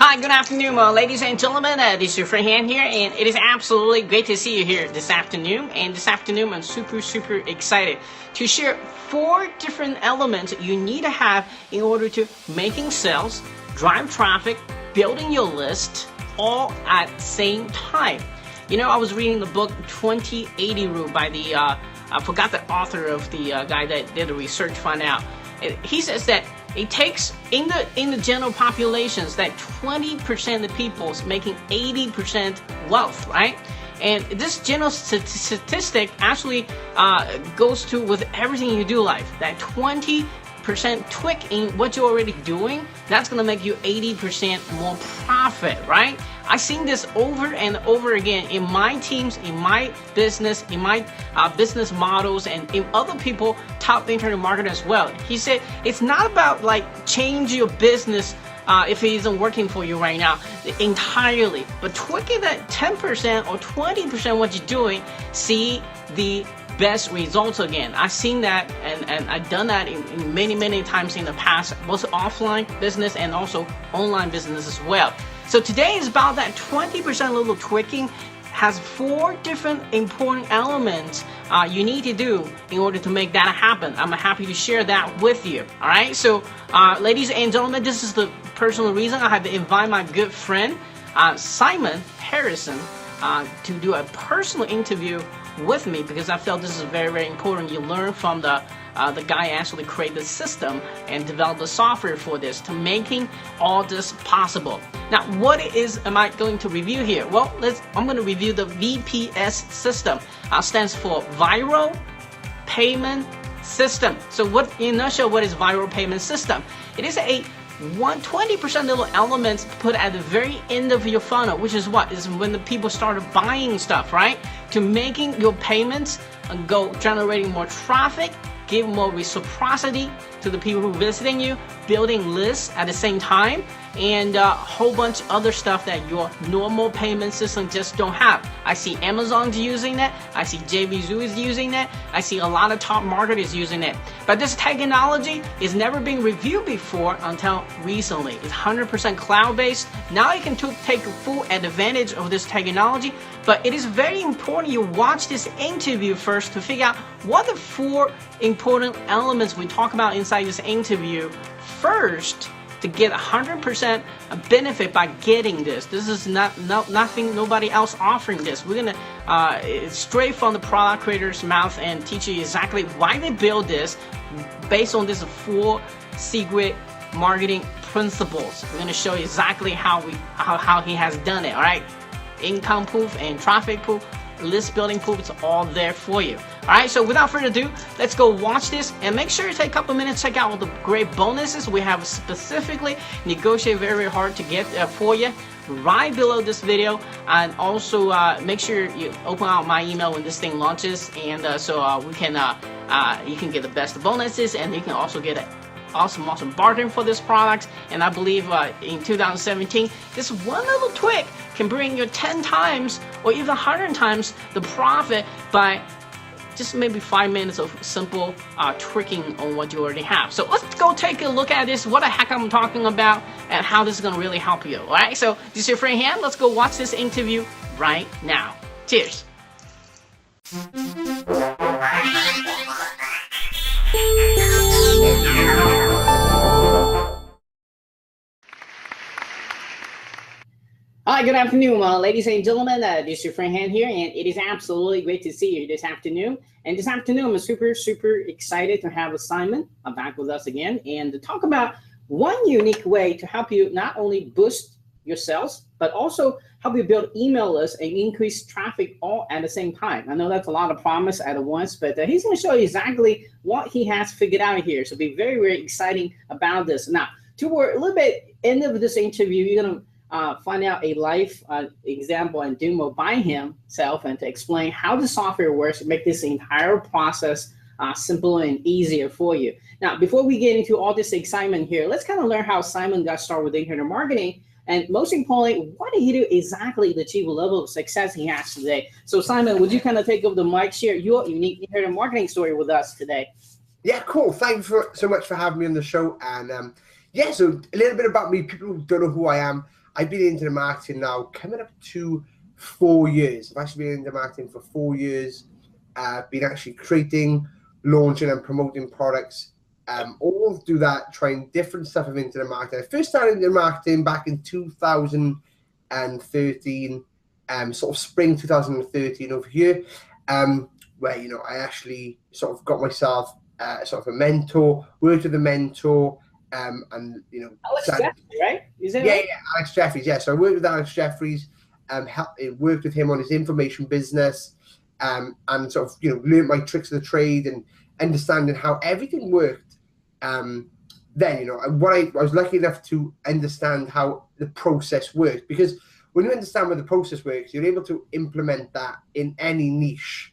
Hi, good afternoon, ladies and gentlemen. This is your friend Han here, and it is absolutely great to see you here this afternoon. And this afternoon, I'm super excited to share 4 different elements you need to have in order to making sales, drive traffic, building your list, all at the same time. You know, I was reading the book 2080 Rule by the, I forgot the author of the guy that did the research, find out. He says that it takes in the general populations that 20% of the people is making 80% wealth, right? And this general statistic actually goes to with everything you do life. That 20% tweak in what you're already doing, that's gonna make you 80% more profit, right? I've seen this over and over again in my teams, in my business, in my business models, and in other people, top internet marketers as well. He said it's not about like change your business if it isn't working for you right now entirely, but tweaking that 10% or 20% what you're doing, see the best results again. I've seen that and I've done that in many times in the past, both offline business and also online business as well. So today is about that 20% little tweaking. Has 4 different important elements you need to do in order to make that happen. I'm happy to share that with you. All right, so ladies and gentlemen, this is the personal reason I had to invite my good friend Simon Harrison to do a personal interview with me, because I felt this is very important. You learn from the guy actually created the system and developed the software for this to making all this possible. Now, what am I going to review here? Well, I'm going to review the VPS system. Stands for Viral Payment System. So in a nutshell, what is Viral Payment System? It is a 20% little elements put at the very end of your funnel, which is what is when the people started buying stuff, right? To making your payments go generating more traffic, give more reciprocity to the people who are visiting you, building lists at the same time, and a whole bunch of other stuff that your normal payment system just don't have. I see Amazon's using that. I see JVZoo is using that. I see a lot of top marketers using it. But this technology is never been reviewed before until recently. It's 100% cloud-based. Now you can take full advantage of this technology, but it is very important you watch this interview first to figure out what the 4 important elements we talk about inside this interview first to get 100% benefit by getting this. This is nothing, nobody else offering this. We're gonna it's straight from the product creator's mouth and teach you exactly why they build this based on this 4 secret marketing principles. We're gonna show you exactly how he has done it. All right, income proof and traffic proof, list building proof, it's all there for you. Alright, so without further ado, let's go watch this and make sure you take a couple minutes, check out all the great bonuses we have specifically negotiated very hard to get for you right below this video. And also make sure you open out my email when this thing launches, and so we can you can get the best bonuses, and you can also get an awesome bargain for this product. And I believe in 2017, this one little tweak can bring you 10 times or even 100 times the profit by just maybe 5 minutes of simple tricking on what you already have. So let's go take a look at this, what the heck I'm talking about, and how this is going to really help you. All right, so this is your friend Han. Let's go watch this interview right now. Cheers. Hi, good afternoon, ladies and gentlemen. This is your friend Han here, and it is absolutely great to see you this afternoon. And this afternoon, I'm super excited to have Simon back with us again and to talk about one unique way to help you not only boost your sales, but also help you build email lists and increase traffic all at the same time. I know that's a lot of promise at once, but he's going to show you exactly what he has figured out here. So be very exciting about this. Now, toward a little bit end of this interview, you're going to find out a live example and demo by himself, and to explain how the software works, make this entire process simpler and easier for you. Now, before we get into all this excitement here, let's kind of learn how Simon got started with internet marketing, and most importantly, what did he do exactly to achieve a level of success he has today. So Simon, would you kind of take over the mic, share your unique internet marketing story with us today? Yeah, cool. Thank you so much for having me on the show. And yeah, so a little bit about me. People who don't know who I am. I've been into the marketing now coming up to 4 years. I've actually been into marketing for 4 years. Been actually creating, launching and promoting products. All do that, trying different stuff into the market. I first started into marketing back in 2013, sort of spring 2013 over here, where, you know, I actually sort of got myself sort of a mentor, worked with a mentor, and, you know, Alex Jeffries, right? Is that yeah, right? yeah, Alex Jeffries. Yeah, so I worked with Alex Jeffries, worked with him on his information business, and sort of, you know, learned my tricks of the trade and understanding how everything worked. Then, you know, I was lucky enough to understand how the process works, because when you understand how the process works, you're able to implement that in any niche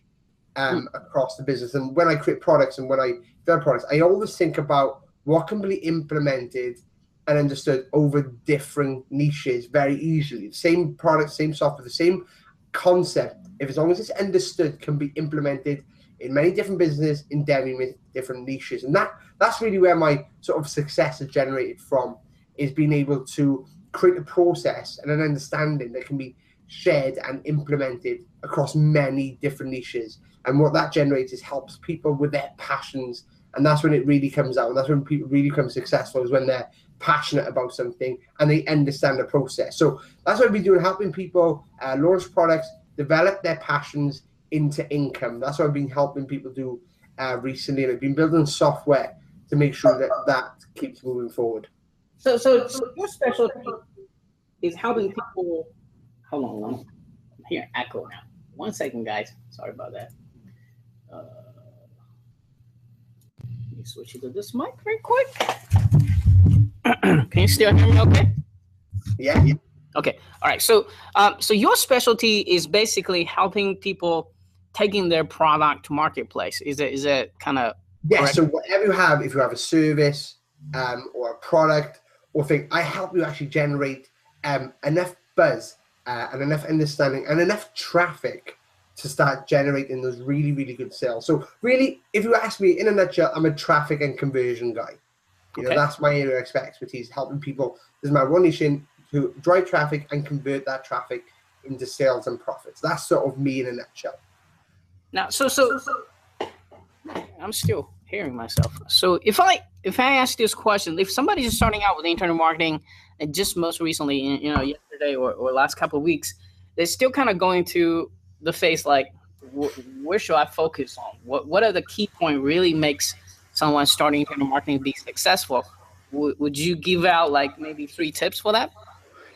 across the business. And when I create products and when I develop products, I always think about what can be implemented and understood over different niches very easily. The same product, same software, the same concept, if as long as it's understood, can be implemented in many different businesses, endeavoring with different niches. And that's really where my sort of success is generated from, is being able to create a process and an understanding that can be shared and implemented across many different niches. And what that generates is helps people with their passions. And that's when it really comes out. And that's when people really become successful, is when they're passionate about something and they understand the process. So that's what we're doing, helping people launch products, develop their passions into income. That's what I've been helping people do recently. And I've been building software to make sure that keeps moving forward. So your specialty is helping people. Hold on, I'm hearing echo now. 1 second, guys. Sorry about that. Let me switch it to this mic very quick. Can you still hear me okay? Yeah. Okay. All right. So your specialty is basically helping people taking their product to marketplace. Is it kind of correct? So whatever you have, if you have a service or a product or thing, I help you actually generate enough buzz and enough understanding and enough traffic to start generating those really, really good sales. So really, if you ask me in a nutshell, I'm a traffic and conversion guy. You know, that's my area of expertise, helping people. There's my one niche in to drive traffic and convert that traffic into sales and profits. That's sort of me in a nutshell. Now, so I'm still hearing myself. So if I ask this question, if somebody's just starting out with internet marketing and just most recently, you know, yesterday or last couple of weeks, they're still kind of going to the phase like, where should I focus on? What are the key point really makes someone starting internet marketing be successful? Would you give out like maybe 3 tips for that?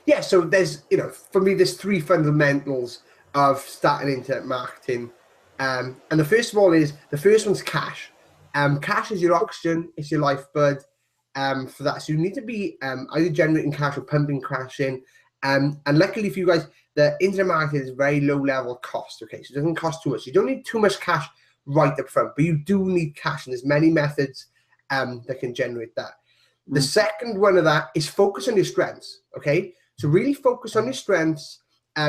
Yeah, so there's, you know, for me, there's 3 fundamentals of starting internet marketing. And the first of all is, the first one's cash. Cash is your oxygen, it's your lifeblood for that. So you need to be either generating cash or pumping cash in. And luckily for you guys, the internet marketing is very low level cost. Okay, so it doesn't cost too much. You don't need too much cash right up front, but you do need cash, and there's many methods that can generate that. The second one of that is focus on your strengths. Okay, so really focus on your strengths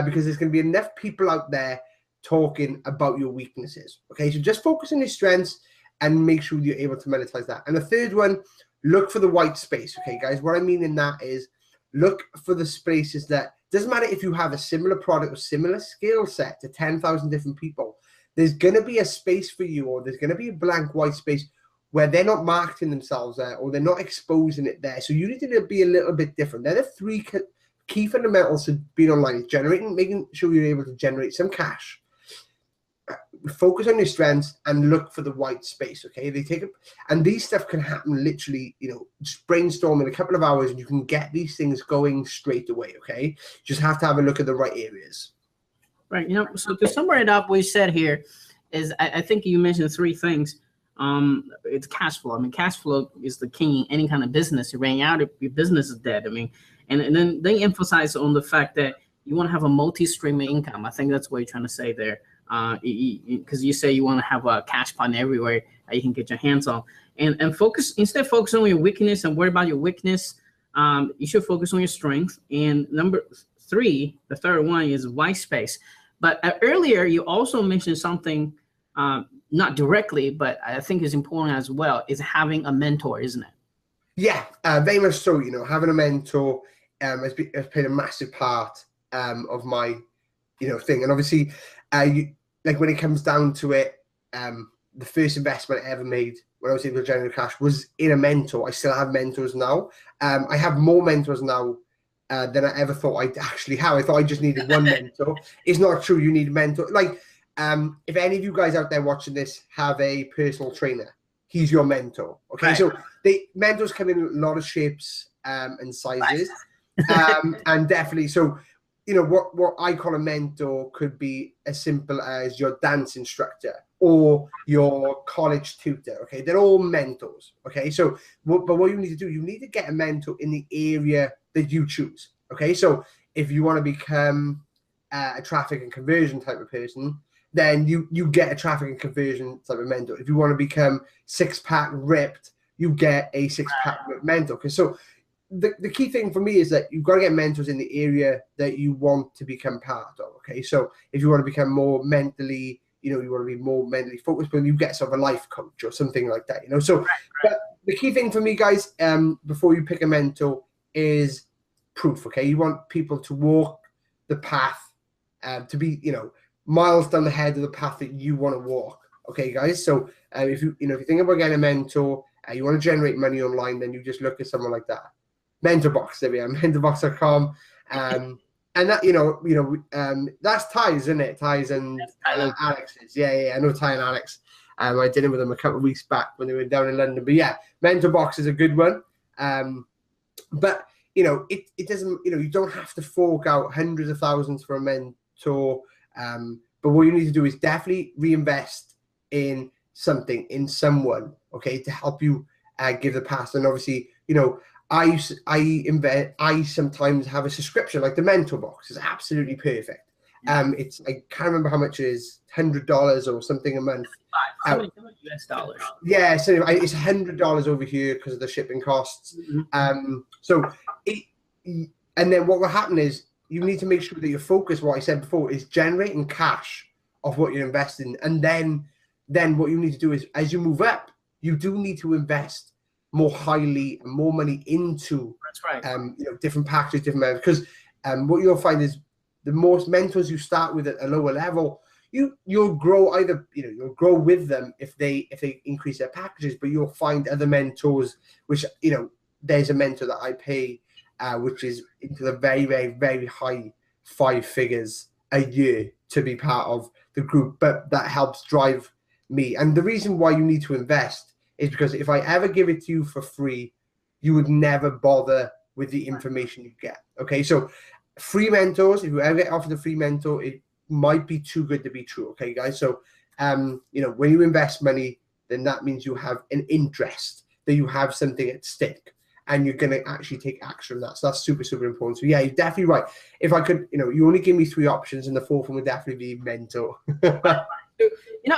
because there's going to be enough people out there talking about your weaknesses. Okay, so just focus on your strengths and make sure you're able to monetize that. And the third one, look for the white space. Okay, guys, what I mean in that is look for the spaces that, doesn't matter if you have a similar product or similar skill set to 10,000 different people, there's going to be a space for you, or there's going to be a blank white space where they're not marketing themselves there, or they're not exposing it there. So you need to be a little bit different. They're the 3 key fundamentals to being online: is generating, making sure you're able to generate some cash, focus on your strengths, and look for the white space. Okay, they take it, and these stuff can happen literally, you know, just brainstorm in a couple of hours and you can get these things going straight away. Okay, you just have to have a look at the right areas. Right. You know, so to sum it up, what you said here is, I think you mentioned 3 things. It's cash flow. I mean, cash flow is the key in any kind of business. You're running out, your business is dead. I mean, and then they emphasize on the fact that you want to have a multi-stream of income. I think that's what you're trying to say there. Because you say you want to have a cash pot everywhere that you can get your hands on, and focus, instead of focusing on your weakness and worry about your weakness, you should focus on your strength. And number 3, the third one, is white space. But earlier you also mentioned something, not directly, but I think is important as well, is having a mentor, isn't it? Yeah, very much so. You know, having a mentor has played a massive part of my, thing. And obviously, like when it comes down to it, the first investment I ever made when I was able to generate cash was in a mentor. I still have mentors now. I have more mentors now than I ever thought I'd actually have. I thought I just needed one mentor. It's not true. You need a mentor. Like, if any of you guys out there watching this have a personal trainer, he's your mentor. Okay, right. So mentors come in a lot of shapes and sizes, and definitely. So, what I call a mentor could be as simple as your dance instructor or your college tutor. Okay, they're all mentors. Okay, so but what you need to do, you need to get a mentor in the area that you choose. Okay, so if you want to become a traffic and conversion type of person, then you get a traffic and conversion type of mentor. If you want to become six-pack ripped, you get a six-pack ripped mentor. Because so the key thing for me is that you've got to get mentors in the area that you want to become part of. Okay, so if you want to become more mentally, you want to be more mentally focused, but you get sort of a life coach or something like that. So but the key thing for me, guys, before you pick a mentor is proof. Okay, you want people to walk the path, to be miles down the head of the path that you want to walk. Okay, guys. So if you think about getting a mentor, you want to generate money online, then you just look at someone like that. Mentorbox, there we are, mentorbox.com. And that, that's Ty's, isn't it? Ty's and Alex's. Yeah, I know Ty and Alex. I did it with them a couple of weeks back when they were down in London. But yeah, Mentorbox is a good one. But it doesn't, you don't have to fork out hundreds of thousands for a mentor. But what you need to do is definitely reinvest in something, in someone, okay, to help you give the pass. And obviously, I sometimes have a subscription, like the Mentor Box is absolutely perfect. It's, I can't remember how much it is, $100 or something a month. US dollars. Yeah, so it's $100 over here because of the shipping costs. And then what will happen is you need to make sure that your focus, what I said before, is generating cash of what you're investing. And then what you need to do is, as you move up, you do need to invest more highly and more money into different packages, different methods. Because what you'll find is the most mentors you start with at a lower level, you'll grow either, you'll grow with them if they increase their packages, but you'll find other mentors, which, there's a mentor that I pay, which is into the very, very, very high 5 figures a year to be part of the group, but that helps drive me. And the reason why you need to invest is because if I ever give it to you for free, you would never bother with the information you get. Okay, so free mentors, if you ever get offered a free mentor, it might be too good to be true. Okay, guys. So, when you invest money, then that means you have an interest, that you have something at stake, and you're going to actually take action on that. So that's super, super important. So yeah, you're definitely right. If I could, you only give me 3 options, and the 4th one would definitely be mentor.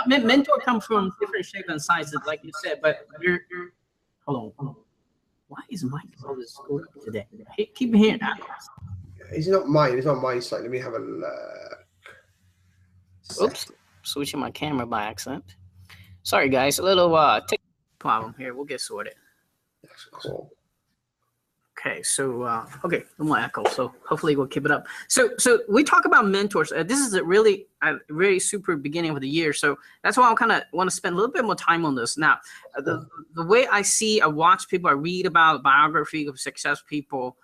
Mentor comes from different shapes and sizes, like you said. But you're hold on. Why is Mike always screwed up today? Keep hearing that. It's not mine. It's not my site. Let me have a look. Oops, switching my camera by accident. Sorry, guys. A little tech problem here. We'll get sorted. That's cool. Okay, so okay, no more echo. So hopefully we'll keep it up. So we talk about mentors. This is a really super beginning of the year. So that's why I kind of want to spend a little bit more time on this. Now, the way I watch people, I read about biography of success people.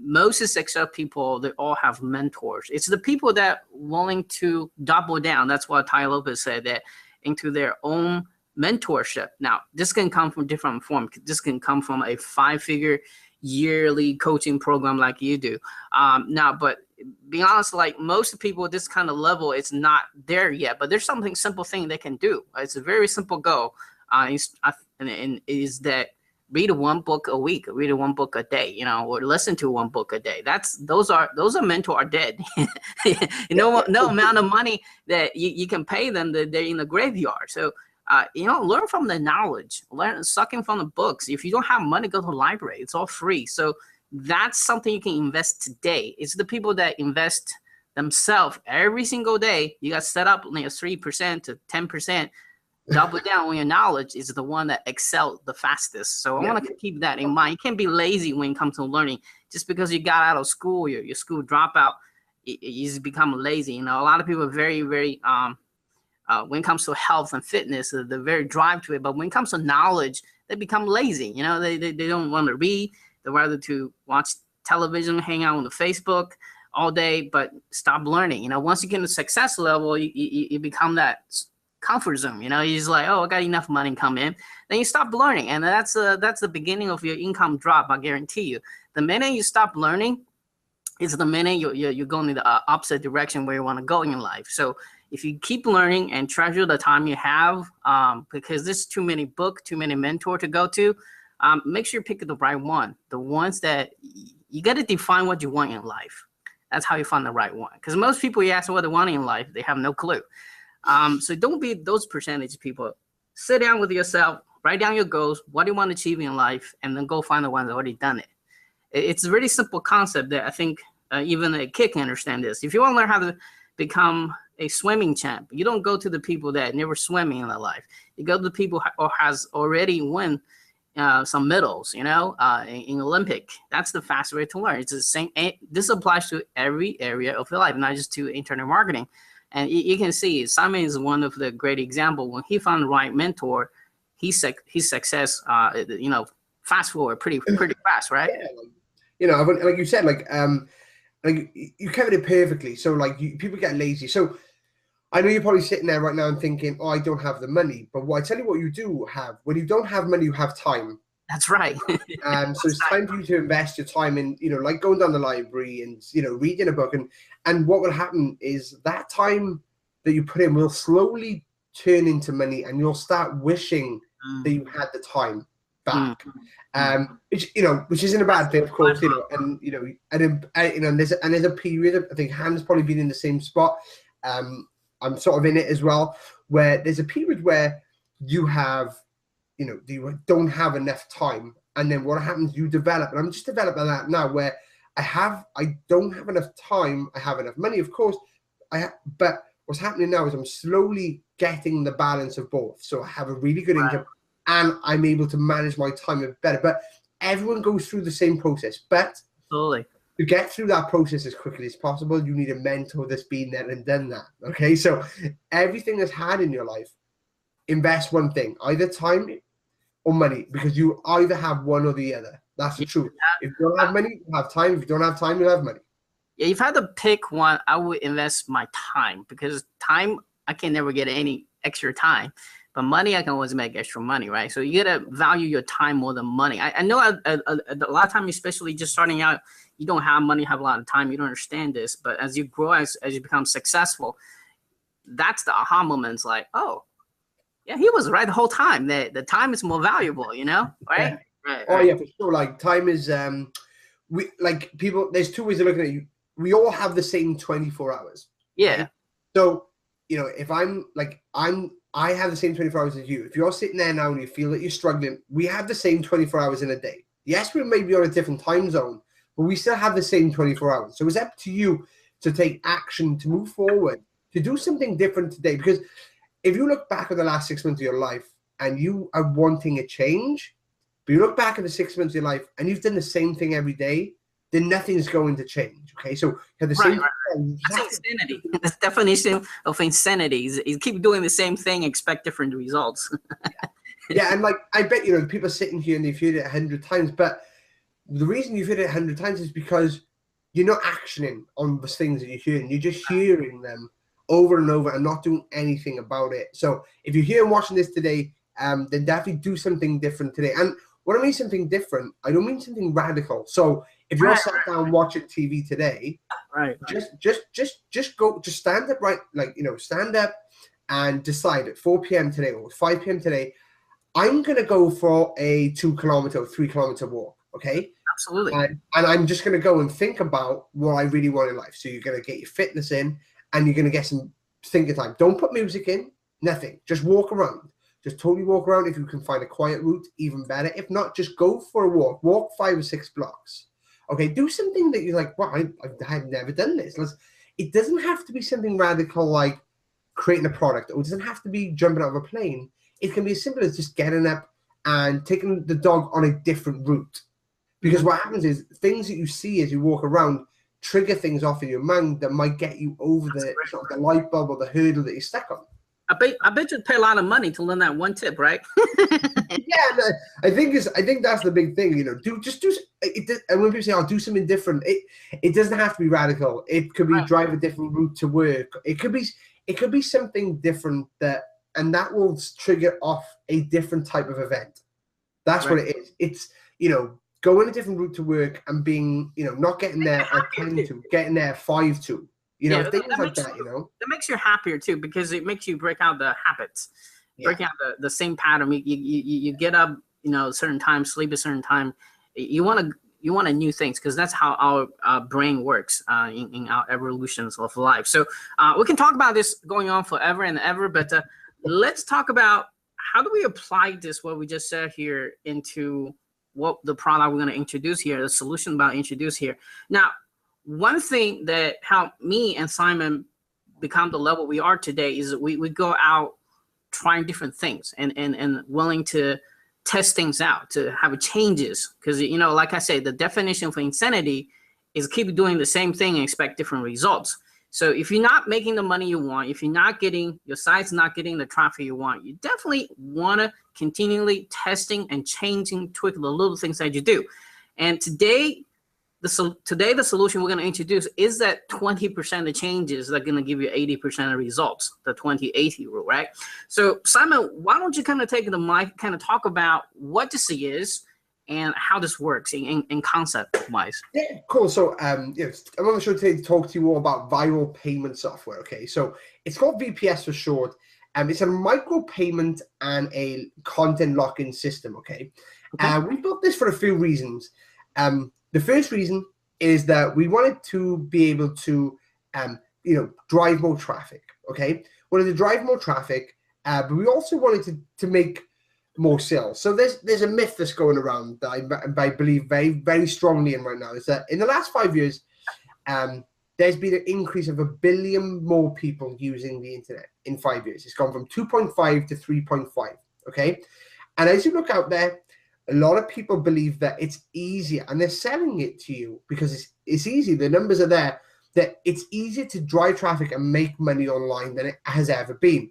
Most successful people, they all have mentors. It's the people that willing to double down. That's what Ty Lopez said, that into their own mentorship. Now, this can come from different forms. This can come from a 5-figure yearly coaching program like you do. Now, but be honest, like most people at this kind of level, it's not there yet. But there's something simple thing they can do. It's a very simple goal. And it is that read 1 book a week, read 1 book a day, or listen to 1 book a day. Those are mentor are dead. No amount of money that you can pay them, that they're in the graveyard. So learn from the knowledge, sucking from the books. If you don't have money, go to the library. It's all free. So that's something you can invest today. It's the people that invest themselves every single day. You got set up 3% to 10%. double down on your knowledge is the one that excelled the fastest. So I want to keep that in mind. You can't be lazy when it comes to learning. Just because you got out of school, your school dropout, you just become lazy. You know, a lot of people are very, very when it comes to health and fitness, they're very drive to it. But when it comes to knowledge, they become lazy. You know, they don't want to read. They rather to watch television, hang out on the Facebook all day, but stop learning. You know, once you get to the success level, you become that comfort zone. You know, you're just like, oh, I got enough money come in. Then you stop learning, and that's the beginning of your income drop. I guarantee you. The minute you stop learning, is the minute you're going in the opposite direction where you want to go in life. So if you keep learning and treasure the time you have, because there's too many books, too many mentors to go to, make sure you pick the right one. The ones that you got to define what you want in life. That's how you find the right one. Because most people you ask what they want in life, they have no clue. So don't be those percentage people. Sit down with yourself, write down your goals, what do you want to achieve in life, and then go find the ones that already done it. It's a really simple concept that I think even a kid can understand this. If you want to learn how to become a swimming champ, you don't go to the people that never swimming in their life. You go to the people who has already won some medals, you know, in Olympic. That's the fast way to learn. It's the same. This applies to every area of your life, not just to internet marketing. And you can see Simon is one of the great example. When he found the right mentor, his success, you know, fast forward pretty fast, right? Yeah, you know, like you said, like you covered it perfectly. So like people get lazy. So I know you're probably sitting there right now and thinking, oh, I don't have the money. But I tell you what you do have. When you don't have money, you have time. That's right. So it's time for you to invest your time in, you know, like going down the library and, you know, reading a book. And what will happen is that time that you put in will slowly turn into money, and you'll start wishing that you had the time back. Which, you know, which isn't a bad thing, of course, you know, and, you know, and there's a period, I think Han's probably been in the same spot. I'm sort of in it as well, where there's a period where you have, you know, you don't have enough time. And then what happens, you develop, and I'm just developing that now, where I don't have enough time. I have enough money, of course. But what's happening now is I'm slowly getting the balance of both. So I have a really good income, and I'm able to manage my time a bit better. But everyone goes through the same process. But absolutely. To get through that process as quickly as possible, you need a mentor that's been there and done that. Okay, so everything that's had in your life, invest one thing, either time or money, because you either have one or the other. That's the truth. If you don't have money, you have time. If you don't have time, you have money. Yeah, if I had to pick one, I would invest my time, because time, I can never get any extra time. But money, I can always make extra money, right? So you gotta value your time more than money. I know a lot of times, especially just starting out, you don't have money, have a lot of time. You don't understand this. But as you grow, as you become successful, that's the aha moments. Like, oh, yeah, he was right the whole time. That the time is more valuable, you know, right? Yeah. Right. Oh yeah, for sure. Like time is we like people. There's two ways of looking at you. We all have the same 24 hours. Yeah. Right? So you know, if I have the same 24 hours as you. If you're sitting there now and you feel that you're struggling, we have the same 24 hours in a day. Yes, we may be on a different time zone, but we still have the same 24 hours. So it's up to you to take action, to move forward, to do something different today. Because if you look back at the last 6 months of your life and you are wanting a change, but you look back at the 6 months of your life and you've done the same thing every day, then nothing's going to change. Okay, so you have the same. That's insanity. That's the definition of insanity. You keep doing the same thing, expect different results. Yeah, and like I bet you know people sitting here and they've heard it 100 times, but the reason you've heard it 100 times is because you're not actioning on the things that you're hearing. You're just hearing them over and over and not doing anything about it. So if you're here and watching this today, then definitely do something different today. And when I mean something different, I don't mean something radical. So if you're sat down watching TV today, just stand up, right? Like, you know, stand up and decide at 4 p.m. today or 5 p.m. today, I'm going to go for a 2 kilometer, 3 kilometer walk. Okay. Absolutely. And I'm just going to go and think about what I really want in life. So you're going to get your fitness in and you're going to get some thinking time. Don't put music in, nothing. Just walk around. Just totally walk around. If you can find a quiet route, even better. If not, just go for a walk. Walk 5 or 6 blocks. Okay, do something that you're like, well, I had never done this. It doesn't have to be something radical like creating a product, or it doesn't have to be jumping out of a plane. it can be as simple as just getting up and taking the dog on a different route. Because what happens is things that you see as you walk around trigger things off in your mind that might get you over the sort of the light bulb or the hurdle that you're stuck on. I bet you'd pay a lot of money to learn that one tip, right? Yeah, I think that's the big thing. You know, do it. And when people say, "Oh, do something different," it doesn't have to be radical. It could be drive a different route to work. It could be something different and that will trigger off a different type of event. That's what it is. It's, you know, going a different route to work and being, you know, not getting there at 10 to, getting there at 5 to. You know, things like that, you know. That makes you happier too, because it makes you break out the habits, breaking out the same pattern. You get up, you know, a certain time, sleep a certain time. You want to new things, because that's how our brain works in our evolutions of life. So we can talk about this going on forever and ever, but let's talk about how do we apply this, what we just said here, into what the product we're going to introduce here, the solution about introduce here. Now, one thing that helped me and Simon become the level we are today is that we go out trying different things and willing to test things out, to have changes. Because, you know, like I said, the definition for insanity is keep doing the same thing and expect different results. So if you're not making the money you want, if you're not getting, your site's not getting the traffic you want, you definitely want to continually testing and changing, tweak the little things that you do. And today the solution we're going to introduce is that 20% of the changes that are going to give you 80% of results, the 20-80 rule, right? So Simon, why don't you kind of take the mic, kind of talk about what this is and how this works in concept-wise. Yeah, cool. So I'm on the show today to talk to you all about viral payment software, okay? So it's called VPS for short. It's a micropayment and a content lock-in system, okay? We built this for a few reasons. The first reason is that we wanted to be able to, drive more traffic, okay? Wanted to drive more traffic, but we also wanted to make more sales. So there's a myth that's going around that I believe very, very strongly in right now, is that in the last 5 years, there's been an increase of 1 billion more people using the internet in 5 years. It's gone from 2.5 to 3.5, okay? And as you look out there, a lot of people believe that it's easier, and they're selling it to you because it's easy. The numbers are there, that it's easier to drive traffic and make money online than it has ever been.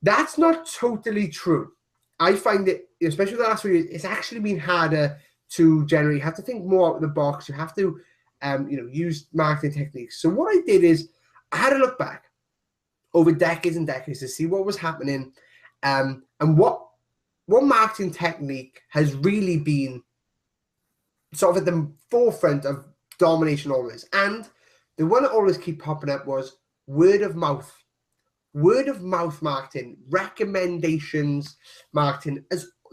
That's not totally true. I find it, especially the last few years, it's actually been harder to generate. You have to think more out of the box. You have to, use marketing techniques. So what I did is I had to look back over decades and decades to see what was happening, and what marketing technique has really been sort of at the forefront of domination always. And the one that always keep popping up was word of mouth. Word of mouth marketing, recommendations marketing.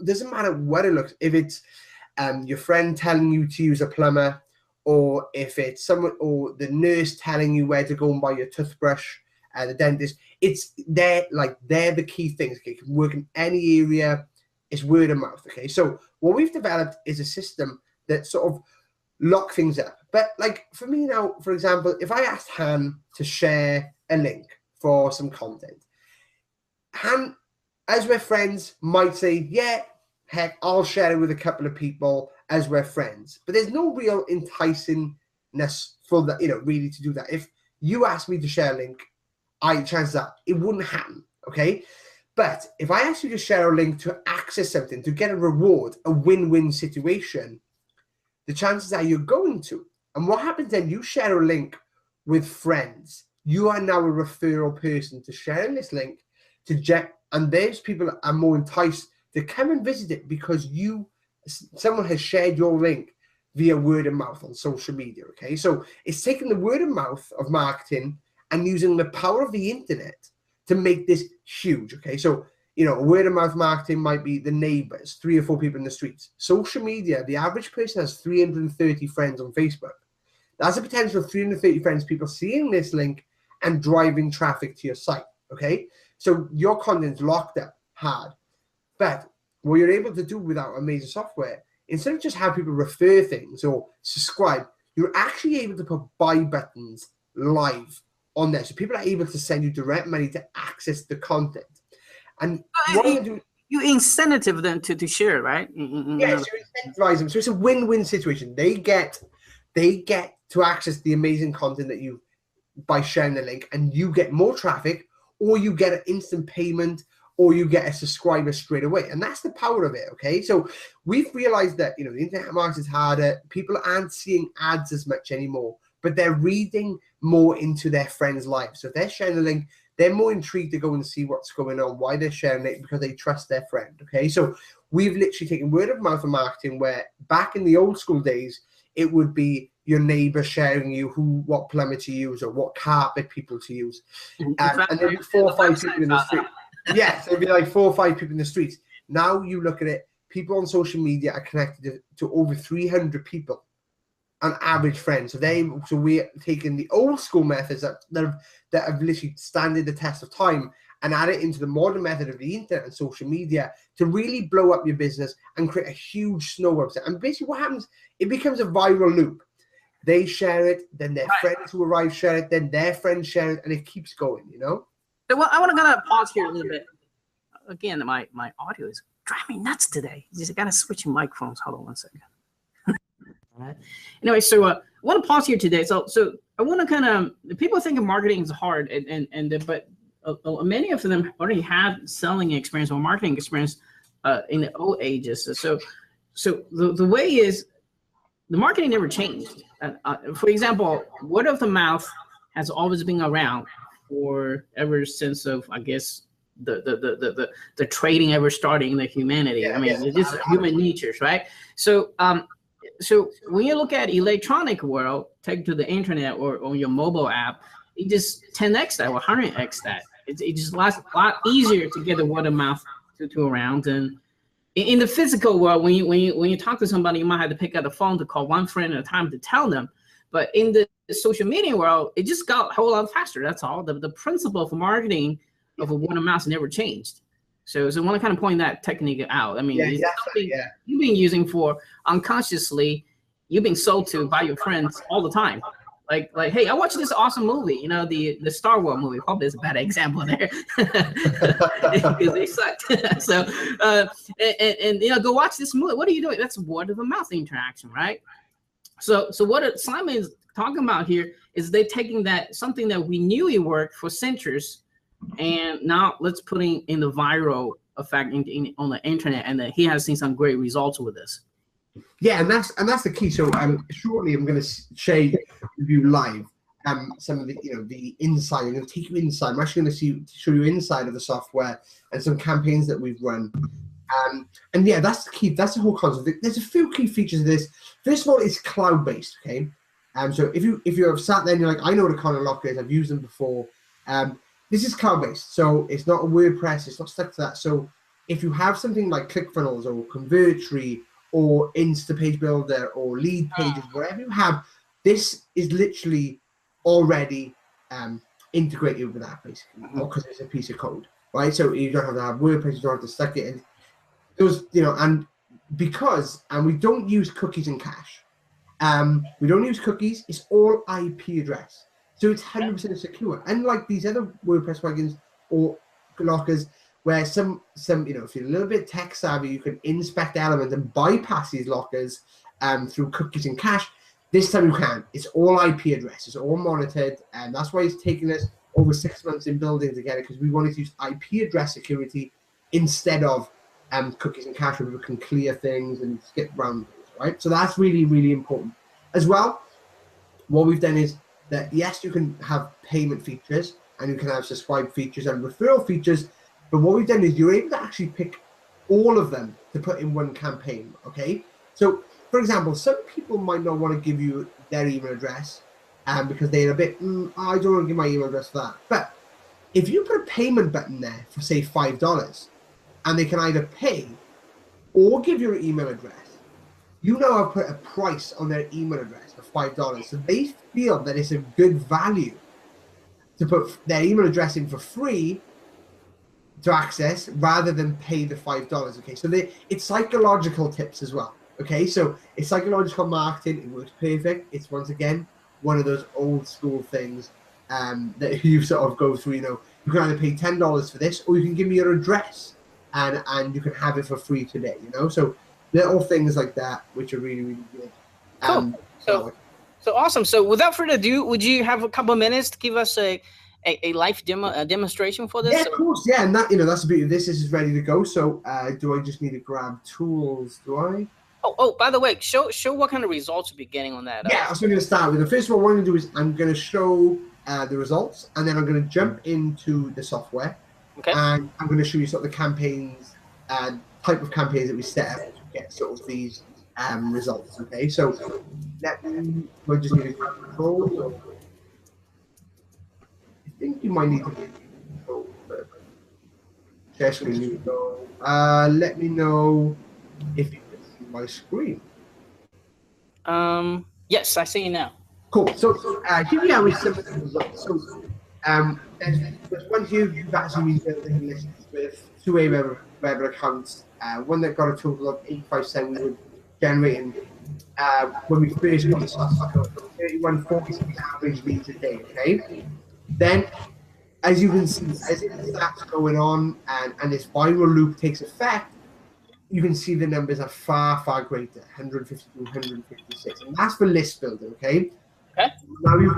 Doesn't matter what it looks. If it's your friend telling you to use a plumber, or if it's someone, or the nurse telling you where to go and buy your toothbrush, the dentist. They're the key things. Okay, it can work in any area. It's word of mouth. Okay, so what we've developed is a system that sort of lock things up. But like for me now, for example, if I asked Han to share a link for some content, Han, as we're friends, might say, yeah, heck, I'll share it with a couple of people as we're friends. But there's no real enticingness for that, really to do that. If you ask me to share a link, chances are it wouldn't happen, okay? But if I ask you to share a link to access something, to get a reward, a win-win situation, the chances are you're going to. And what happens then, you share a link with friends. You are now a referral person to sharing this link and those people are more enticed to come and visit it because someone has shared your link via word of mouth on social media, okay? So it's taking the word of mouth of marketing and using the power of the internet to make this huge, okay? So, word of mouth marketing might be the neighbors, 3 or 4 people in the streets. Social media, the average person has 330 friends on Facebook. That's a potential of 330 friends, people seeing this link and driving traffic to your site, okay? So your content's locked up hard. But what you're able to do without amazing software, instead of just have people refer things or subscribe, you're actually able to put buy buttons live on there. So people are able to send you direct money to access the content. And what I do, you incentive them to share, right? yeah, so you incentivize them. So it's a win-win situation. They get to access the amazing content that you by sharing the link, and you get more traffic, or you get an instant payment, or you get a subscriber straight away. And that's the power of it. Okay, so we've realized that the internet market is harder. People aren't seeing ads as much anymore, but they're reading more into their friends' lives. So if they're sharing the link, they're more intrigued to go and see what's going on, why they're sharing it, because they trust their friend. Okay, so we've literally taken word of mouth marketing, where back in the old school days, it would be your neighbor sharing you what plumber to use or what carpet people to use. And there'd be 4 or 5 people in the street. Yes, there'd be like 4 or 5 people in the streets. Now you look at it, people on social media are connected to over 300 people, an average friend. So we're taking the old school methods that have literally standed the test of time and add it into the modern method of the internet and social media to really blow up your business and create a huge snowball effect. And basically what happens, it becomes a viral loop. They share it, then their friends who arrive share it, then their friends share it, and it keeps going, So I want to kind of pause here a little bit. Again, my audio is driving me nuts today. I got to switch microphones. Hold on one second. Anyway, so I want to pause here today. So I want to kind of, people think of marketing is hard, but many of them already have selling experience or marketing experience in the old ages. So the way is, the marketing never changed. For example, word of the mouth has always been around ever since of, I guess, the trading ever starting in the humanity. It's just human natures, right? So when you look at electronic world, take to the internet or on your mobile app, it just 10x that or 100x that. It just a lot easier to get the word of mouth to around. And in the physical world, when you talk to somebody, you might have to pick up the phone to call one friend at a time to tell them. But in the social media world, it just got a whole lot faster. That's all. The principle for marketing of a word of mouth never changed. So I want to kind of point that technique out. It's something you've been using for unconsciously. You've been sold to by your friends all the time. Like, hey, I watched this awesome movie, the Star Wars movie. Probably is a bad example there because they sucked. So, go watch this movie. What are you doing? That's word of mouth interaction, right? So what Simon is talking about here is they taking something that we knew it worked for centuries, and now let's put in the viral effect on the internet, and he has seen some great results with this. Yeah, and that's the key. So shortly I'm going to share with you live some of the inside. I'm going to take you inside. I'm actually going to show you inside of the software and some campaigns that we've run. And yeah, that's the key. That's the whole concept. There's a few key features of this. First of all, it's cloud-based. Okay, so if you have sat there and you're like, I know what a content locker is. I've used them before. This is cloud-based, so it's not a WordPress. It's not stuck to that. So if you have something like ClickFunnels or Convertry or Instapage Builder or Lead Pages, whatever you have, this is literally already integrated with that, basically, because it's a piece of code, right? So you don't have to have WordPress, you don't have to stuck it in. Those, and we don't use cookies and cache. We don't use cookies. It's all IP address, so it's 100% secure. Unlike these other WordPress plugins or lockers, where some if you're a little bit tech savvy, you can inspect elements and bypass these lockers through cookies and cache. This time you can't. It's all IP address. It's all monitored, and that's why it's taken us over 6 months in building together, because we wanted to use IP address security instead of cookies and cache, where we can clear things and skip around things, right? So that's really, really important. As well, what we've done is that, yes, you can have payment features and you can have subscribe features and referral features, but what we've done is you're able to actually pick all of them to put in one campaign, okay? So, for example, some people might not want to give you their email address because they're a bit, I don't want to give my email address for that. But if you put a payment button there for, say, $5, and they can either pay or give your email address, you now have put a price on their email address for $5. So they feel that it's a good value to put their email address in for free to access rather than pay the $5. Okay, so it's psychological tips as well. Okay, so it's psychological marketing. It works perfect. It's, once again, one of those old school things that you sort of go through. You know, you can either pay $10 for this, or you can give me your address, and you can have it for free today. You know, so little things like that, which are really really good. Cool. So awesome. So without further ado, would you have a couple of minutes to give us a live demonstration for this? Yeah, of course. Yeah, and that, you know, that's the beauty of this. This is ready to go. So do I just need to grab tools? Do I? Oh, by the way, show what kind of results you'll be getting on that. Yeah, that's what I'm going to start with. The first one, what I'm going to do is I'm going to show the results, and then I'm going to jump into the software. Okay. And I'm going to show you sort of the campaigns and type of campaigns that we set up to get sort of these results. Okay, so we'll just need to grab control. So I think you might need to get control. Share screen. So let me know if you can see my screen. Yes, I see you now. Cool. So here we are with some of the results. So there's one here you've actually been building lists with 2 Weber accounts. One that got a total of 85 we were generating when we first got the software, 31.40 average leads a day. Okay. Then, as you can see, as it starts going on and this viral loop takes effect, you can see the numbers are far, far greater, 152, 156. And that's for list building, okay? Okay. Now you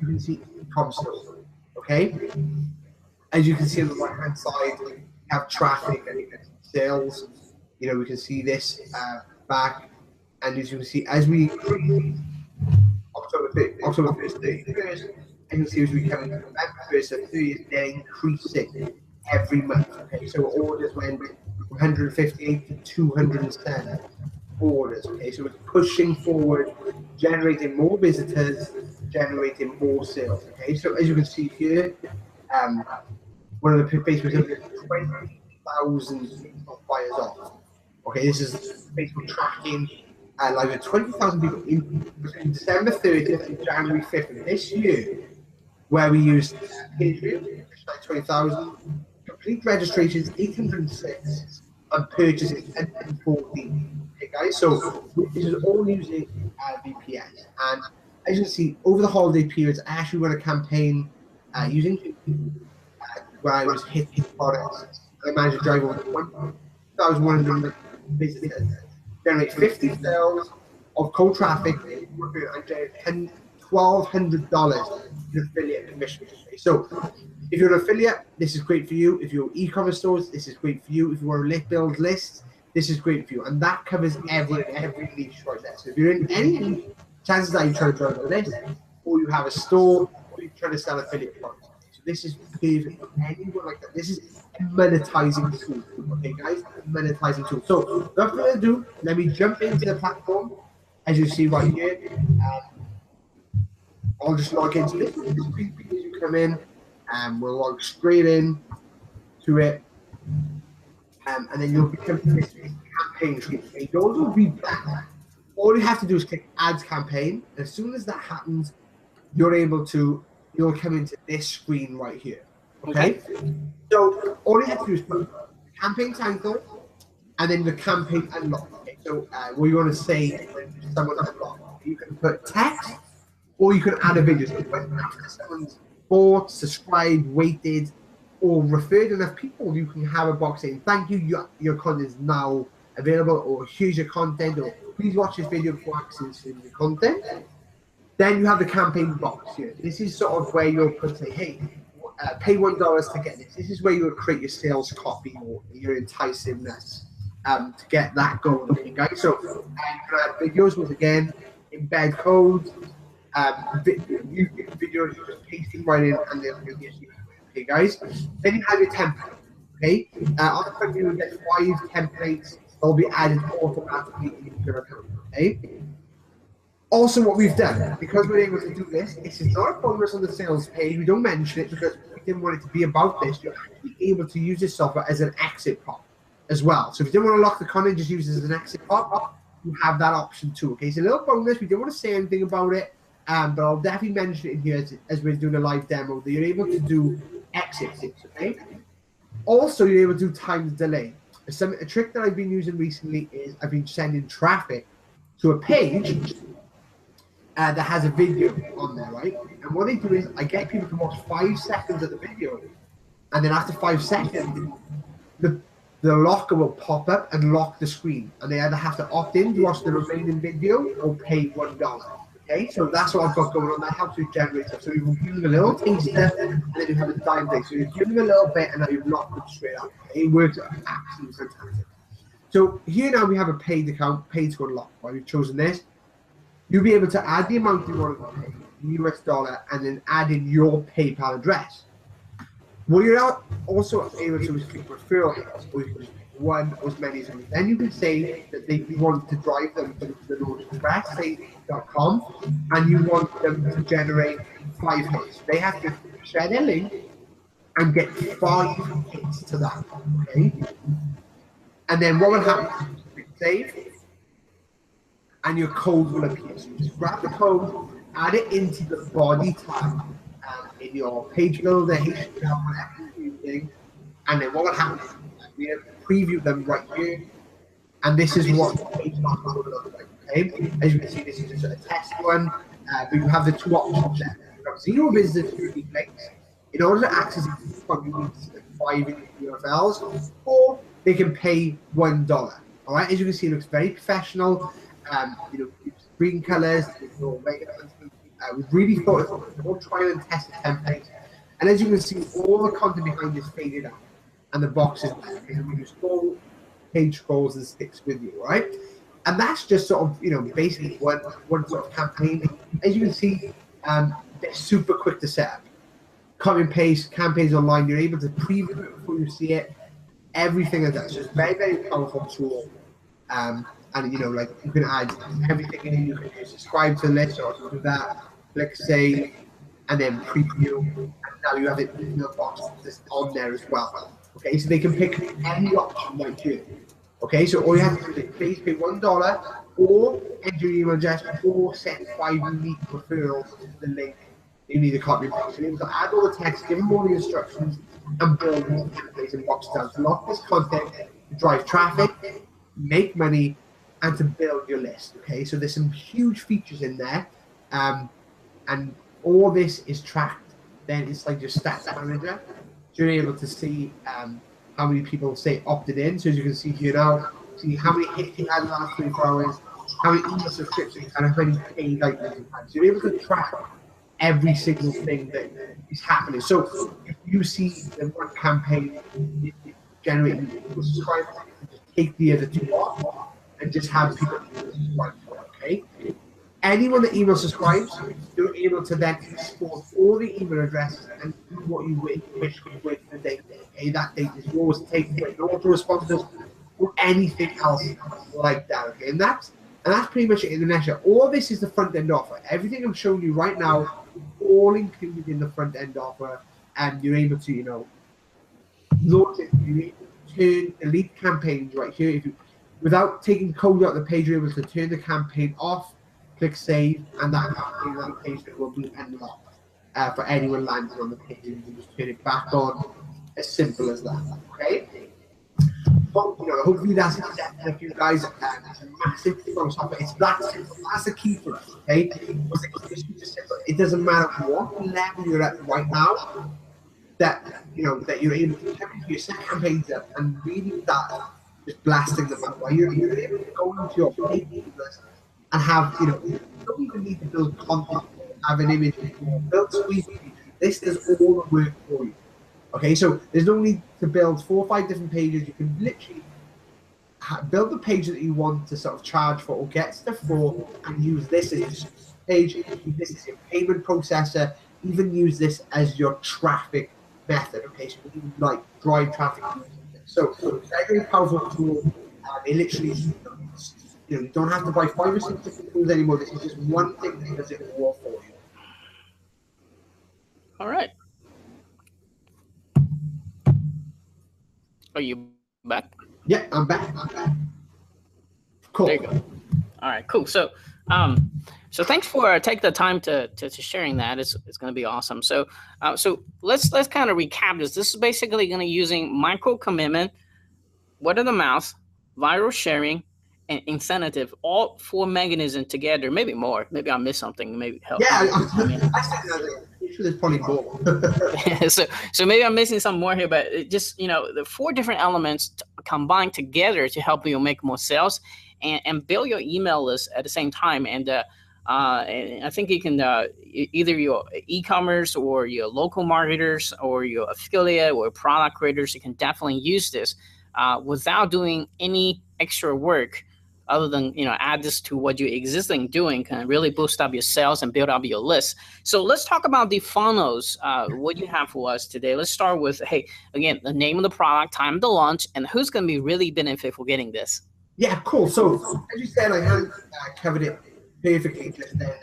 can see e-com stores, okay? As you can see on the right-hand side, we have traffic and sales. You know, we can see this back. And as you can see, as we increase October 1st, 31st, and you can see as we come into November 1st, so 30th, they're increasing every month. Okay, so orders went from 158 to 207 orders. Okay, so it's pushing forward, generating more visitors, generating more sales. Okay, so as you can see here, one of the Facebook's over 20,000 buyers off. Okay, this is Facebook tracking. Like 20,000 people between December 30th and January 5th of this year, where we used Patreon, like 20,000, complete registrations 806, and purchases 1014. Okay, guys, so this is all using VPS. And as you can see, over the holiday periods, I actually run a campaign using where I was hitting products. I managed to drive over 1,100 visitors, generate 50 sales of cold traffic, and generate $1,200 in affiliate commission. So if you're an affiliate, this is great for you. If you're e-commerce stores, this is great for you. If you want to build lists, this is great for you. And that covers every niche right there. So if you're in any niche, chances are you're trying to drive a list, or you have a store, or you're trying to sell affiliate products. So this is perfect for anyone like that. This is a monetizing tool. Okay, guys, monetizing tool. So without further ado, let me jump into the platform. As you see right here, I'll just log into this. As you come in, and we'll log straight in to it, and then you'll become this campaign screen. Yours will be black. All you have to do is click Add Campaign. As soon as that happens, you'll come into this screen right here. Okay? So all you have to do is put campaign title and then the campaign unlock. Okay? So what you want to say when someone unlocks, you can put text or you can add a video. So when after someone's bought, subscribed, waited, or referred enough people, you can have a box saying, thank you, your content is now available, or here's your content, or please watch this video for access to your content. Then you have the campaign box here. This is sort of where you'll put, say, hey, pay $1 to get this. This is where you'll create your sales copy or your enticingness to get that going. Okay, guys. So you can add videos once again, embed codes, videos, you're just pasting right in, and they'll give you. Okay, guys. Then you have your template. Okay. On the front, you will get 5 templates. They'll be added automatically into your account. Okay. Also, what we've done, because we're able to do this, this is not a bonus on the sales page. We don't mention it because we didn't want it to be about this. You're actually able to use this software as an exit pop as well. So if you don't want to lock the content, just use it as an exit pop. You have that option too. Okay, it's a little bonus. We don't want to say anything about it, but I'll definitely mention it in here as we're doing a live demo that you're able to do exits. Okay. Also, you're able to do time delay. A trick that I've been using recently is I've been sending traffic to a page. that has a video on there, right? And what they do is I get people to watch 5 seconds of the video, and then after 5 seconds, the locker will pop up and lock the screen, and they either have to opt in to watch the remaining video or pay $1. Okay, so that's what I've got going on. That helps you generate stuff. So you're giving a little taster, and then you have a dime thing. So you're giving a little bit, and now you've locked it straight up. Okay? It works absolutely fantastic. So here now we have a paid account, paid to unlock. Right? We've chosen this. You'll be able to add the amount you want to pay, US dollar, and then add in your PayPal address. What you're also able to is click referral links, or you can just pick one or as many as you want. Then you can say that you want to drive them to the LordExpress.com, and you want them to generate 5 hits. They have to share their link and get 5 hits to that. Okay. And then what will happen is you save, and your code will appear. So you just grab the code, add it into the body tab in your page builder, HTML, whatever you're using, and then what will happen is we preview them right here, and this is what the page will look like. Okay, as you can see, this is just a test one, but you have the 2 options there. You have 0 visitors to unique links. In order to access it, you need to select 5 URLs, or they can pay $1. All right, as you can see, it looks very professional. Green colors. We've really thought it's more trial and test template. And as you can see, all the content behind is faded out, and the box is there. Okay, and we just scroll, page scrolls and sticks with you, right? And that's just sort of, basically one sort of campaign. As you can see, they're super quick to set up. Copy and paste campaigns online. You're able to preview it before you see it. Everything like that. So it's a very, very powerful tool. And you can add everything in. You can subscribe to the list or do that. Click save, and then preview. And now you have it in the box just on there as well. Okay, so they can pick any option right here. Okay, so all you have to do is please pay $1, or enter your email address, or send 5 unique referrals to the link. You need a copy and paste. You're able to add all the text, give them all the instructions, and build these templates and boxes down to lock this content, to drive traffic, make money, and to build your list. Okay, so there's some huge features in there, and all this is tracked. Then it's like your stats manager. So you're able to see how many people say opted in. So as you can see here now, see how many hits you had in the last 24 hours, how many email subscriptions, and how many paid items you had. So you're able to track every single thing that is happening. So if you see the one campaign generating subscribers, you can just take the other 2 off and just have people subscribe for it, okay? Anyone that email subscribes, you're able to then export all the email addresses and do what you wish with the data. Okay, that data is yours to take away, no auto-responses or anything else like that. Okay, and that's pretty much it in a nutshell. All this is the front end offer. Everything I'm showing you right now, all included in the front end offer, and you're able to, launch it. You turn elite campaigns right here. If you, without taking code out of the page, you're able to turn the campaign off. Click save, and that page will be unlocked for anyone landing on the page. You can just turn it back on, as simple as that. Okay. But, hopefully that's it for you guys. It's a massive software. It's that simple. That's the key for us. Okay. It doesn't matter what level you're at right now. That you're able to your set campaigns up and really start just blasting them out. Right? You're able to go into your page list and have, you don't even need to build content, have an image, build sweet. This does all the work for you. Okay, so there's no need to build 4 or 5 different pages. You can literally build the page that you want to sort of charge for or get stuff for, and use this as your page, use this as your payment processor, even use this as your traffic method. Okay, so you can drive traffic. So very, very powerful tool. It literally, you don't have to buy 5 or 6 different tools anymore. This is just one thing that does it all for you. All right. Are you back? Yeah, I'm back. Cool. There you go. All right, cool. So, so thanks for taking the time to sharing that. It's going to be awesome. So, let's kind of recap this. This is basically going to using micro commitment, word of the mouth, viral sharing, incentive, all 4 mechanisms together, maybe more. Maybe I missed something. Maybe help. Yeah, I think there's probably more. so maybe I'm missing some more here, but it just, the 4 different elements combined together to help you make more sales and build your email list at the same time. And I think you can either your e-commerce or your local marketers or your affiliate or product creators, you can definitely use this without doing any extra work other than, add this to what you're existing doing, can really boost up your sales and build up your list. So let's talk about the funnels. What you have for us today. Let's start with, hey, again, the name of the product, time of the launch, and who's going to be really benefit for getting this. Yeah, cool. So as you said, I haven't covered it perfectly just then.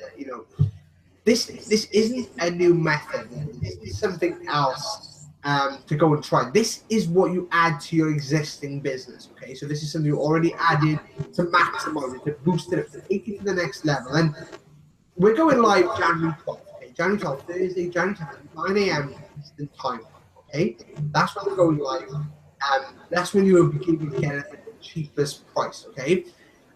This isn't a new method. This is something else to go and try. This is what you add to your existing business. Okay, so this is something you already added to maximize it, to boost it up, to take it to the next level. And we're going live January 12th. Okay, January 12th, Thursday, January 12th, 9 a.m. Eastern time. Okay, that's when we're going live. That's when you will be able to get it at the cheapest price. Okay,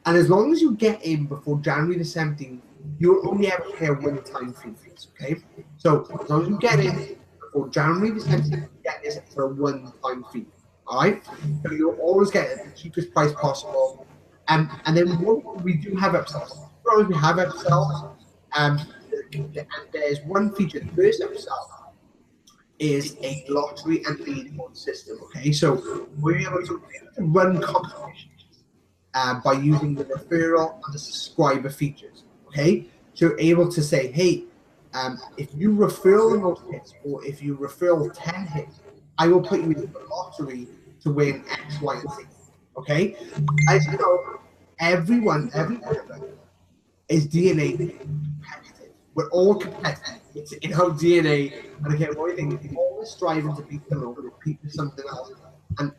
and as long as you get in before January the 17th, you'll only ever pay a one-time fee for this. Okay, so as long as you get in before January the 17th, you get this for a one-time fee. All right, so you'll always get it at the cheapest price possible. And then we do have upsells. As long as we have upsells, and there's one feature. The first upsell is a lottery and leaderboard system. Okay, so we're able to run competitions by using the referral and the subscriber features. Okay, so you're able to say, hey, if you refill the most hits, or if you refill 10 hits, I will put you in the lottery to win X, Y, and Z. Okay, as you know, every one of them is DNA competitive. We're all competitive. It's in our DNA. And again, one thing, we're always striving to beat them or compete with something else. And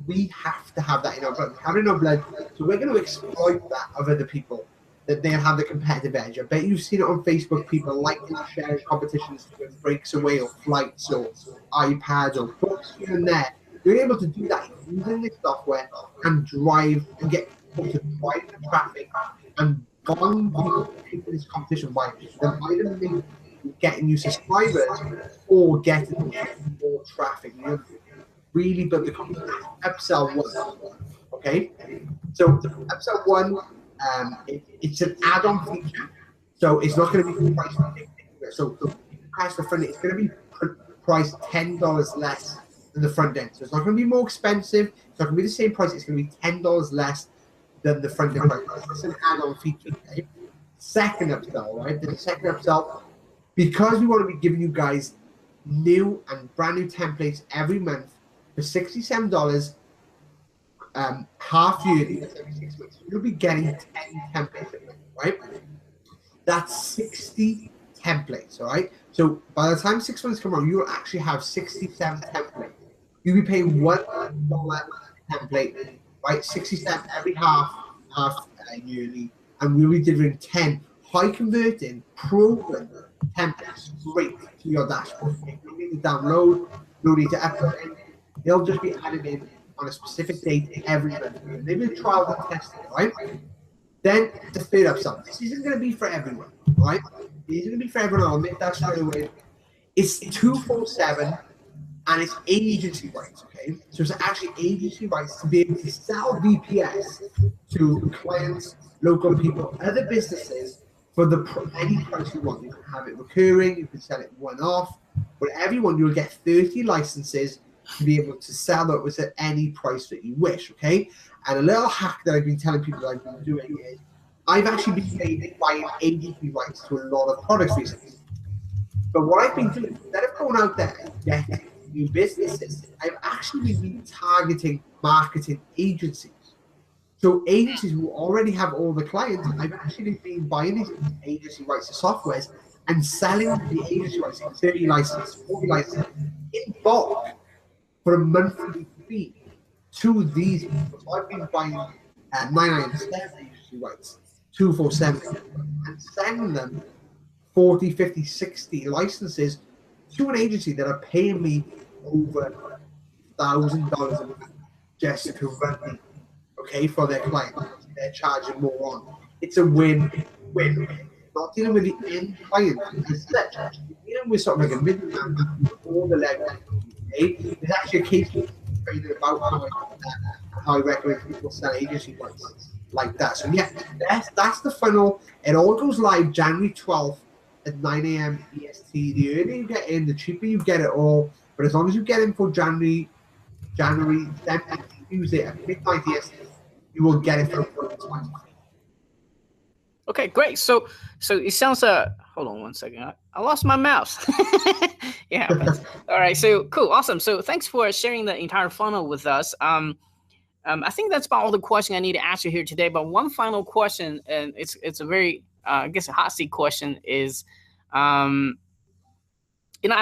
we have to have that in our blood. We have it in our blood. So we're going to exploit that of other people, that they have the competitive edge. I bet you've seen it on Facebook, people liking and sharing competitions to win breaks away or flights or iPads or books here and there. You're able to do that using this software and drive and get people to drive the traffic and bond people into this competition by them either getting you subscribers or getting more traffic. You really build the competition. Upsell 1. Okay? So upsell 1, it's an add-on feature. So it's not going to be priced particular. So the price for front end, it's going to be priced $10 less than the front end. So it's not going to be more expensive. It's not going to be the same price. It's going to be $10 less than the front end price. It's an add-on feature. Okay? Second upsell, right? The second upsell, because we want to be giving you guys new and brand new templates every month for $67, half yearly, every 6 weeks. You'll be getting 10 templates, right? That's 60 templates, all right? So by the time 6 months come around, you will actually have 67 templates. You'll be paying $1 template, right? 67 every half yearly, and we'll be delivering 10 high converting, proven templates straight to your dashboard. You don't need to download, you don't need to upload. They'll just be added in on a specific date every month. Maybe a trial and testing, right? Then the third upsell. This isn't going to be for everyone, right? This isn't going to be for everyone. I'll make that straight away. It's 247 and it's agency rights, okay? So it's actually agency rights to be able to sell VPS to clients, local people, other businesses for any price you want. You can have it recurring, you can sell it one-off, whatever you want. You'll get 30 licenses to be able to sell those at any price that you wish, okay? And a little hack that I've been telling people that I've been doing is I've actually been buying agency rights to a lot of products recently. But what I've been doing, instead of going out there and getting new businesses, I've actually been targeting marketing agencies. So agencies who already have all the clients, I've actually been buying these agency rights to softwares and selling the agency rights, 30 licenses, 40 licenses in bulk for a monthly fee to these people. So I've been buying 997 agency rights, 247, and selling them 40, 50, 60 licenses to an agency that are paying me over $1,000 a month just to run me. okay, for their clients. They're charging more on. It's a win-win. Not dealing with the end client as such. You're dealing with sort of like a middleman that all the legwork. Okay? There's actually a case training about how I do that and how I recommend people sell agency works like that. So yeah, that's the funnel. It all goes live January 12th at 9 a.m. EST. The earlier you get in, the cheaper you get it all. But as long as you get in for January 7th, Tuesday at midnight EST, you will get it for 20. Okay, great. So it sounds hold on one second. I lost my mouse. It happens. All right, so cool, awesome. So thanks for sharing the entire funnel with us. I think that's about all the questions I need to ask you here today. But one final question, and it's a very I guess a hot seat question is, as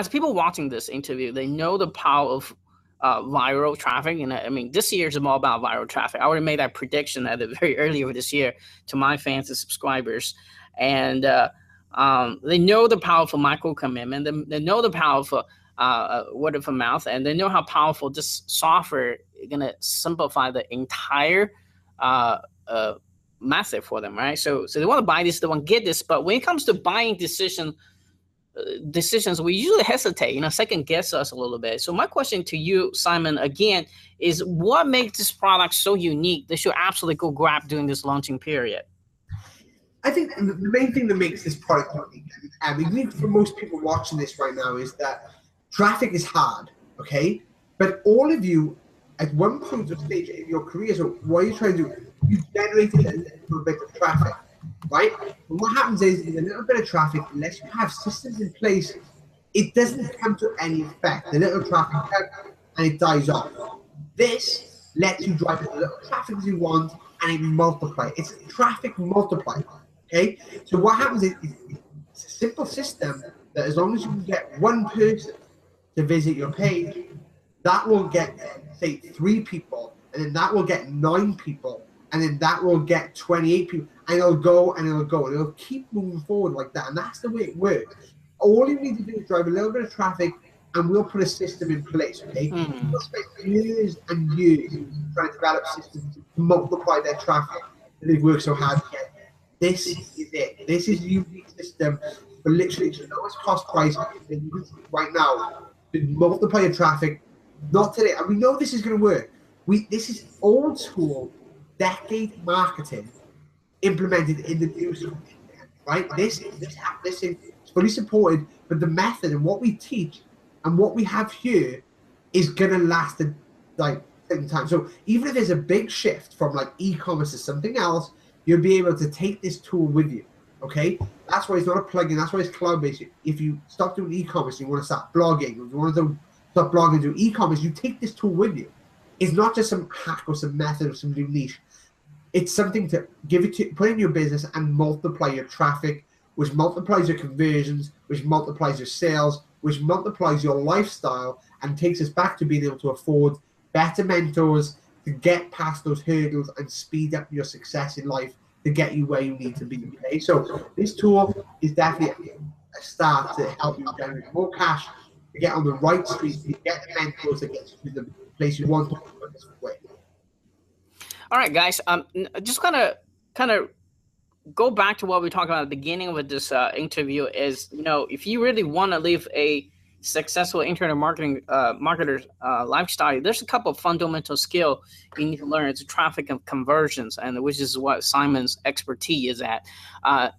people watching this interview, they know the power of viral traffic. And I mean, this year is all about viral traffic. I already made that prediction at the very earlier this year to my fans and subscribers. And they know the power for micro commitment. They know the power for word of mouth, and they know how powerful this software is going to simplify the entire method for them, right? So they want to buy this, they want to get this. But when it comes to buying decisions, we usually hesitate, second guess us a little bit. So my question to you, Simon, again, is what makes this product so unique that you absolutely go grab during this launching period? I think the main thing that makes this product unique, and I think for most people watching this right now, is that traffic is hard, okay? But all of you, at one point or stage in your career, so what are you trying to do? You generated a little bit of traffic, right? And what happens is a little bit of traffic, unless you have systems in place, it doesn't come to any effect. The little traffic comes and it dies off. This lets you drive as little traffic as you want, and it multiplies. It's a traffic multiplier, okay? So what happens is it's a simple system that as long as you can get one person to visit your page, that will get, say, 3 people, and then that will get 9 people, and then that will get 28 people, and it'll go, and it'll go, and it'll keep moving forward like that, and that's the way it works. All you need to do is drive a little bit of traffic, and we'll put a system in place, okay? We'll spend years and years trying to develop systems to multiply their traffic, and they've worked so hard to get. This is it. This is a unique system, but literally it's the lowest cost price right now to multiply your traffic. Not today, and we know this is going to work. This is old school, decade marketing implemented in the new school, right? This is fully supported, but the method and what we teach and what we have here is going to last a certain time. So even if there's a big shift from like e-commerce to something else, you'll be able to take this tool with you. Okay, that's why it's not a plugin. That's why it's cloud-based. If you stop doing e-commerce, you want to start blogging. If you want to stop blogging, do e-commerce, you take this tool with you. It's not just some hack or some method or some new niche. It's something to put in your business and multiply your traffic, which multiplies your conversions, which multiplies your sales, which multiplies your lifestyle, and takes us back to being able to afford better mentors to get past those hurdles and speed up your success in life to get you where you need to be. Okay, so this tool is definitely a start to help you generate more cash, to get on the right street, to get the mentors to get you to the place you want to go this way. All right, guys. Just kind of go back to what we talked about at the beginning of this interview. Is if you really want to live a successful internet marketing marketer's lifestyle, there's a couple of fundamental skills you need to learn. It's traffic and conversions, and which is what Simon's expertise is at.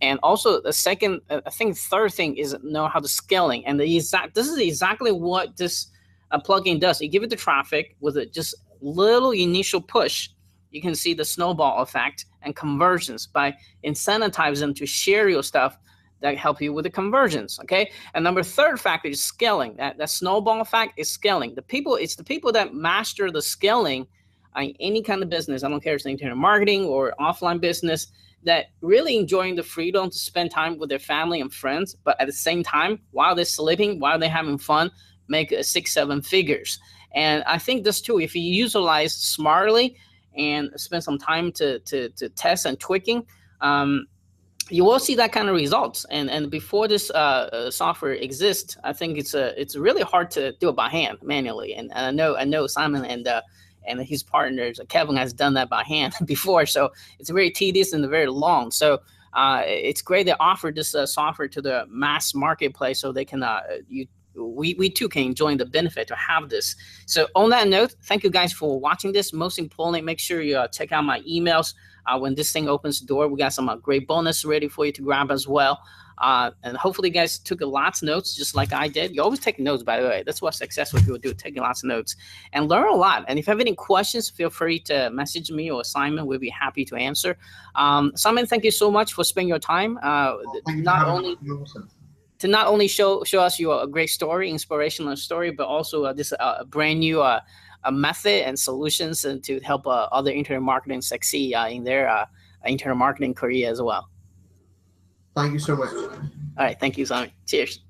And also the second, third thing is know how to scaling. And this is exactly what this plugin does. You give it the traffic with a just little initial push. You can see the snowball effect and conversions by incentivizing them to share your stuff that help you with the conversions, okay? And third factor is scaling. That snowball effect is scaling. It's the people that master the scaling in any kind of business. I don't care if it's internet marketing or offline business, that really enjoying the freedom to spend time with their family and friends, but at the same time, while they're sleeping, while they're having fun, make 6-7 figures. And I think this too, if you utilize smartly and spend some time to test and tweaking, you will see that kind of results. And before this software exists, I think it's really hard to do it by hand, manually. And I know Simon and his partners, Kevin, has done that by hand before. So it's very tedious and very long. So it's great they offer this software to the mass marketplace, so they can we too can enjoy the benefit to have this. So on that note, thank you guys for watching this. Most importantly, make sure you check out my emails when this thing opens the door. We got some great bonus ready for you to grab as well. And hopefully you guys took lots of notes just like I did. You always take notes, by the way. That's what successful people do, taking lots of notes and learn a lot. And if you have any questions, feel free to message me or Simon. We'll be happy to answer. Simon, thank you so much for spending your time. To not only show us your great story, inspirational story, but also this brand new a method and solutions and to help other internet marketing succeed in their internet marketing career as well. Thank you so much. All right. Thank you, Simon. Cheers.